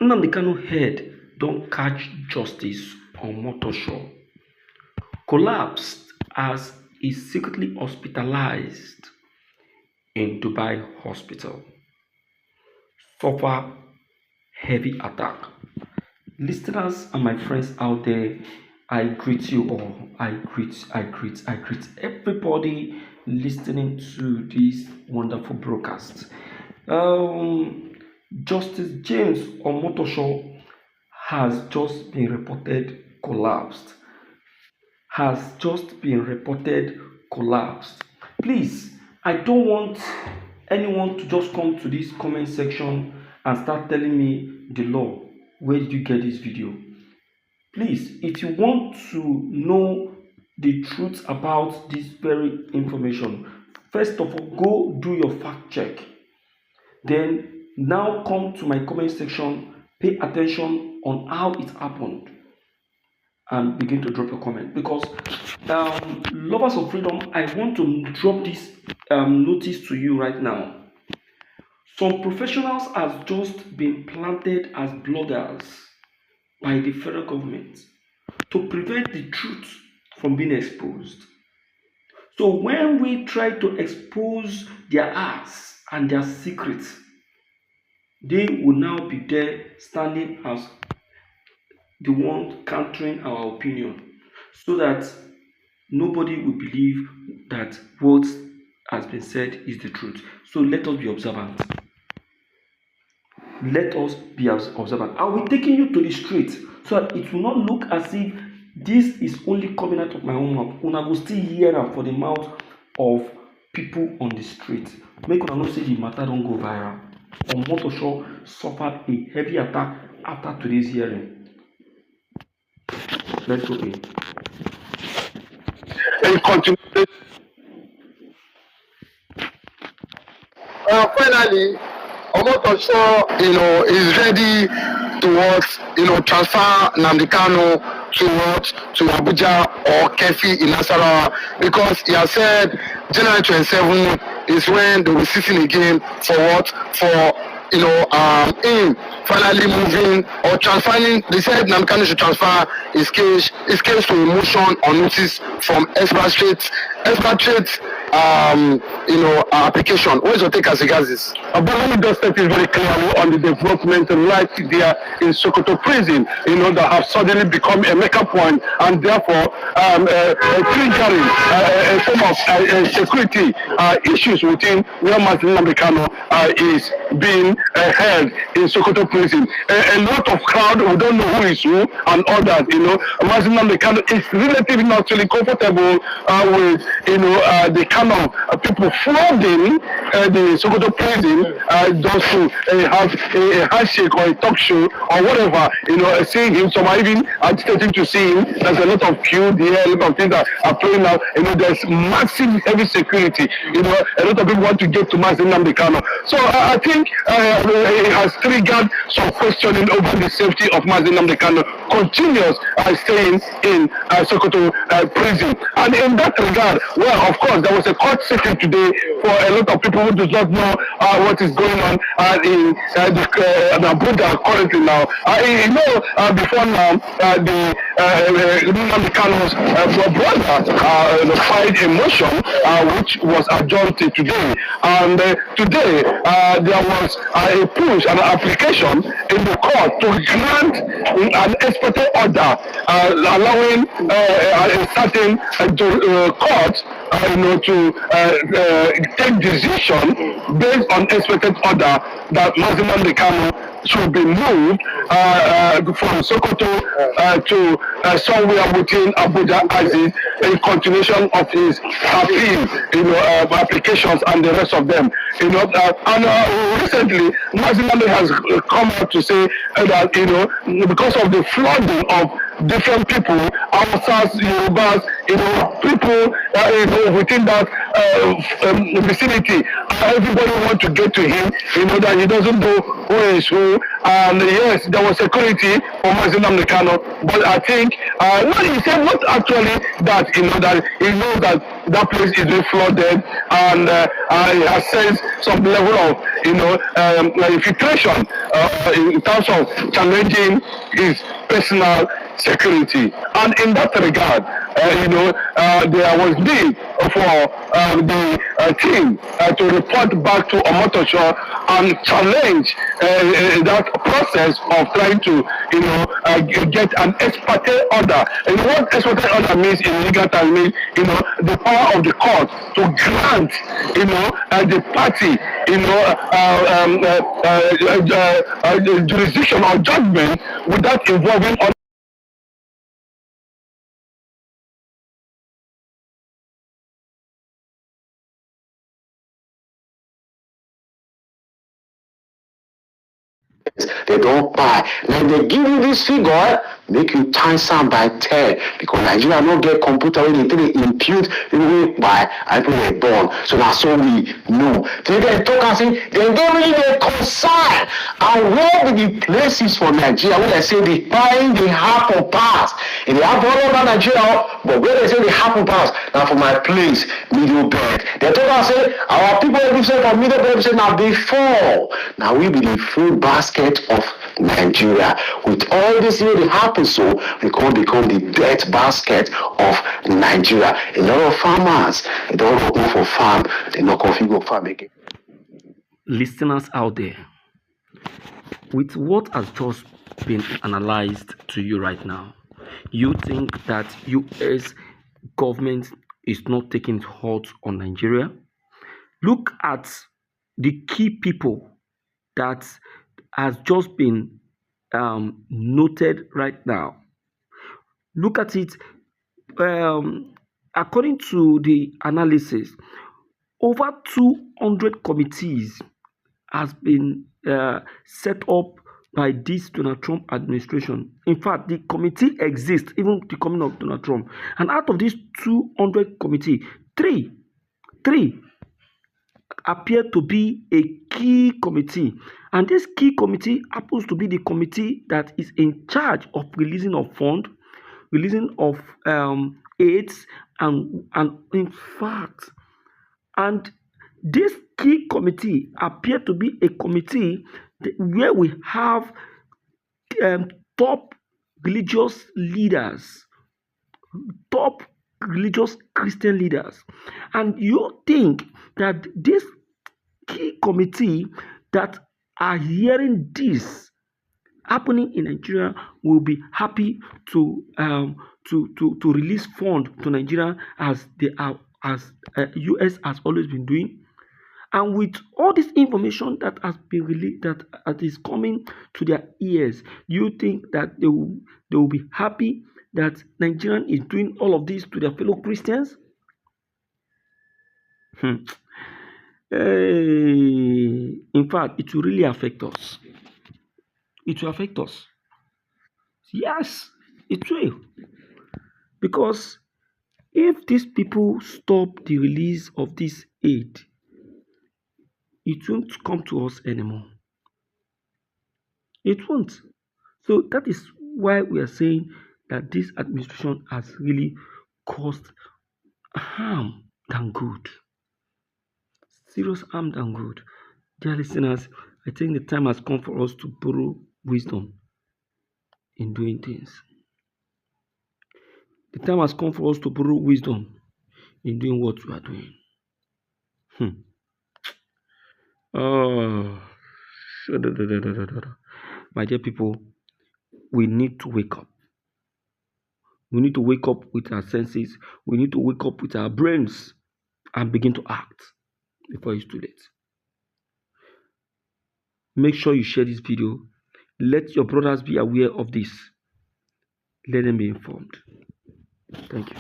Nnamdi Kanu head don't catch justice on Omotosho. Collapsed as is secretly hospitalized in Dubai hospital. Suffer heavy attack. Listeners and my friends out there, I greet you all. I greet everybody listening to this wonderful broadcast. Um, Justice James Omotosho has just been reported collapsed. Has just been reported collapsed. Please, I don't want anyone to just come to this comment section and start telling me the law. Where did you get this video? Please, if you want to know the truth about this very information, first of all, go do your fact check. Then now come to my comment section, pay attention on how it happened, and begin to drop your comment. Because lovers of freedom, I want to drop this notice to you right now. Some professionals have just been planted as bloggers by the federal government to prevent the truth from being exposed. So when we try to expose their acts and their secrets, they will now be there standing as the one countering our opinion, so that nobody will believe that what has been said is the truth. So let us be observant. Let us be observant. I will be taking you to the street so that it will not look as if this is only coming out of my own mouth. Una go still hear am for the mouth of people on the street. Make una know say the matter don go viral. Omotosho suffered a heavy attack after today's hearing. Let's go in. Finally, Omotosho, is ready to transfer Nnamdi Kanu to Abuja or Kefi in Nasarawa, because he has said January 27 is when they will sit in again for what? Him finally moving or transferring. They said Nnamdi Kanu should transfer his case to a motion on notice from expatriate application. What is your take as regards this? But let me just state it very clearly on the development right there in Sokoto prison, that have suddenly become a maker point, and therefore triggering a form of security issues within where Nnamdi Kanu is being held in Sokoto prison. A lot of crowd who don't know who is who and others, Nnamdi Kanu is relatively not really comfortable with the kind of people flooding the Sokoto prison just to have a handshake or a talk show or whatever, seeing him. Some are even agitating to see him. There's a lot of queue there, a lot of things that are playing out. There's massive heavy security. A lot of people want to get to Nnamdi Kanu. So I think it has triggered some questioning over the safety of Nnamdi Kanu continuous staying in Sokoto prison. And in that regard, well, of course, there was a court sitting today for a lot of people who do not know what is going on in Abuja currently now. Before now, the Nnamdi Kanu's brother filed a motion which was adjourned till today. And today, there was a push, an application in the court to grant an expected order allowing a certain court to take decision based on expected order that Nnamdi Kanu should be moved from Sokoto to somewhere within Abuja as a continuation of his appeal, applications and the rest of them. Recently, Nnamdi has come out to say that because of the flooding of different people, Hausas, Yorubas, people, within that vicinity. Everybody want to get to him, that he doesn't know who is who. And yes, there was security for Nnamdi Kanu, but I think, he said not actually that, that he knows that that place is being flooded, and he has sensed some level of, infiltration in terms of challenging his personal security. And in that regard, there was need for the team to report back to Omotosho and challenge that process of trying to, get an ex parte order. And what ex parte order means in legal terms means, the power of the court to grant, the party, jurisdiction or judgment without involving they don't buy. Like they give you this figure, make you times am by 10. Because Nigeria don't get computer when they impute people by and people were born. So that's all we know. They talk and say they don't really get concern. And where the places for Nigeria when they say they buying the happen pass. And they have all over Nigeria, but where they say the happen pass, now for my place, middle bed. They talk and say our people every say for middle bed say now before. Now we be the food basket of Nigeria. With all this thing that happens, so we can't become the debt basket of Nigeria. A lot of farmers, they don't go for farm, they not configure farm again. Listeners out there, with what has just been analyzed to you right now, you think that US government is not taking it hard on Nigeria? Look at the key people that has just been noted right now. Look at it. According to the analysis, over 200 committees has been set up by this Donald Trump administration. In fact, the committee exists even the coming of Donald Trump. And out of these 200 committee, three appear to be a key committee, and this key committee happens to be the committee that is in charge of releasing of fund, releasing of aids, and in fact, and this key committee appear to be a committee where we have top religious leaders, top religious Christian leaders. And you think that this key committee that are hearing this happening in Nigeria will be happy to release fund to Nigeria as they are, as US has always been doing? And with all this information that has been released, that is coming to their ears, do you think that they will be happy that Nigerian is doing all of this to their fellow Christians? In fact, it will really affect us. It will affect us. Yes, it will. Because if these people stop the release of this aid, it won't come to us anymore. It won't. So that is why we are saying that this administration has really caused harm than good. Serious harm than good. Dear listeners, I think the time has come for us to borrow wisdom in doing things. The time has come for us to borrow wisdom in doing what we are doing. Oh, my dear people, we need to wake up. We need to wake up with our senses. We need to wake up with our brains and begin to act before it's too late. Make sure you share this video. Let your brothers be aware of this. Let them be informed. Thank you.